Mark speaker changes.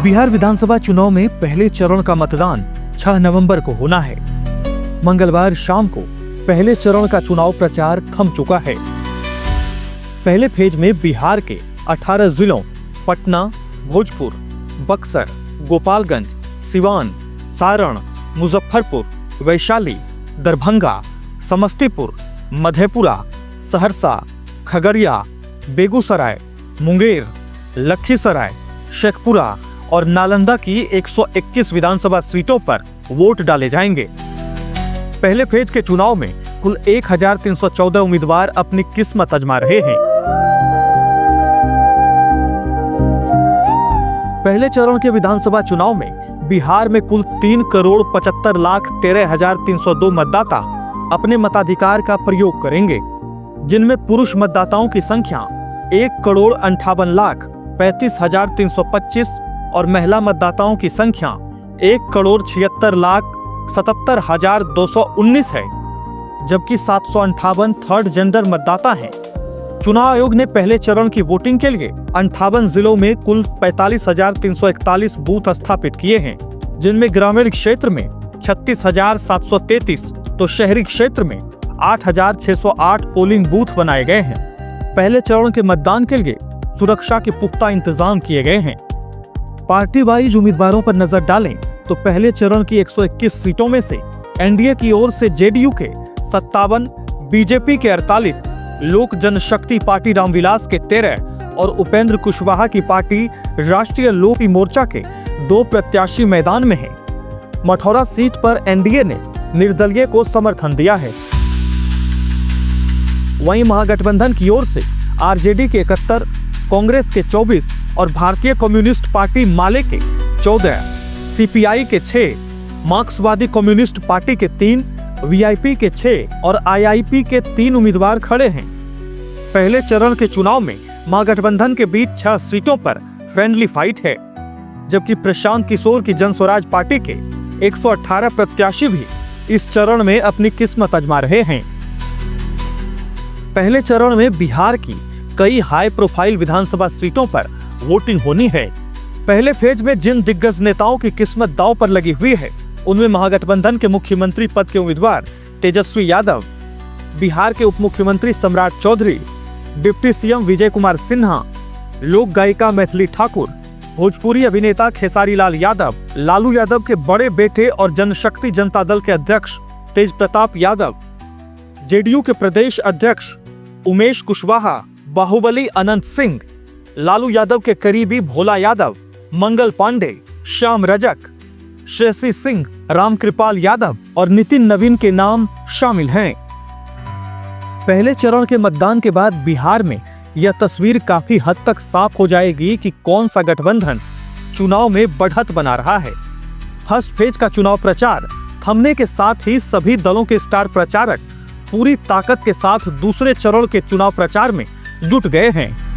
Speaker 1: बिहार विधानसभा चुनाव में पहले चरण का मतदान 6 नवंबर को होना है। मंगलवार शाम को पहले चरण का चुनाव प्रचार थम चुका है। पहले फेज में बिहार के 18 जिलों पटना, भोजपुर, बक्सर, गोपालगंज, सिवान, सारण, मुजफ्फरपुर, वैशाली, दरभंगा, समस्तीपुर, मधेपुरा, सहरसा, खगड़िया, बेगूसराय, मुंगेर, लखीसराय, शेखपुरा और नालंदा की 121 विधानसभा सीटों पर वोट डाले जाएंगे। पहले फेज के चुनाव में कुल 1314 उम्मीदवार अपनी किस्मत आजमा रहे हैं। पहले चरण के विधानसभा चुनाव में बिहार में कुल 3,75,13,302 मतदाता अपने मताधिकार का प्रयोग करेंगे, जिनमें पुरुष मतदाताओं की संख्या 1,58,35,325 और महिला मतदाताओं की संख्या 1,76,77,219 है, जबकि 758 थर्ड जेंडर मतदाता हैं। चुनाव आयोग ने पहले चरण की वोटिंग के लिए 58 जिलों में कुल 45,341 बूथ स्थापित किए हैं, जिनमें ग्रामीण क्षेत्र में 36,733 तो शहरी क्षेत्र में 8,608 पोलिंग बूथ बनाए गए हैं। पहले चरण के मतदान के लिए सुरक्षा के पुख्ता इंतजाम किए गए हैं। पार्टी वाइज उम्मीदवारों पर नजर डालें तो पहले चरण की 121 सीटों में से एनडीए की ओर से जेडीयू के 57, बीजेपी के 48, लोक जनशक्ति पार्टी रामविलास के 13 और उपेंद्र कुशवाहा की पार्टी राष्ट्रीय लोक मोर्चा के 2 प्रत्याशी मैदान में हैं। मठौरा सीट पर एनडीए ने निर्दलीय को समर्थन दिया है। वहीं महागठबंधन की ओर से आरजेडी के 71, कांग्रेस के 24 और भारतीय कम्युनिस्ट पार्टी माले के 14, सीपीआई के 6, मार्क्सवादी कम्युनिस्ट पार्टी के 3, वीआईपी के 6 और आईआईपी के 3 उम्मीदवार खड़े हैं। पहले चरण के चुनाव में महागठबंधन के बीच 6 सीटों पर फ्रेंडली फाइट है, जबकि प्रशांत किशोर की जन स्वराज पार्टी के 118 प्रत्याशी भी इस चरण में अपनी किस्मत आजमा रहे हैं। पहले चरण में बिहार की कई हाई प्रोफाइल विधानसभा सीटों पर वोटिंग होनी है। पहले फेज में जिन दिग्गज नेताओं की किस्मत दांव पर लगी हुई है, उनमें महागठबंधन के मुख्यमंत्री पद के उम्मीदवार तेजस्वी यादव, बिहार के उप मुख्यमंत्री सम्राट चौधरी, डिप्टी सीएम विजय कुमार सिन्हा, लोक गायिका मैथिली ठाकुर, भोजपुरी अभिनेता खेसारी लाल यादव, लालू यादव के बड़े बेटे और जनशक्ति जनता दल के अध्यक्ष तेज प्रताप यादव, जेडीयू के प्रदेश अध्यक्ष उमेश कुशवाहा, बाहुबली अनंत सिंह, लालू यादव के करीबी भोला यादव, मंगल पांडे, श्याम रजक, श्रेयसी सिंह, रामकृपाल यादव और नितिन नवीन के नाम शामिल हैं। पहले चरण के मतदान के बाद बिहार में यह तस्वीर काफी हद तक साफ हो जाएगी कि कौन सा गठबंधन चुनाव में बढ़त बना रहा है। फर्स्ट फेज का चुनाव प्रचार थमने के साथ ही सभी दलों के स्टार प्रचारक पूरी ताकत के साथ दूसरे चरण के चुनाव प्रचार में जुट गए हैं।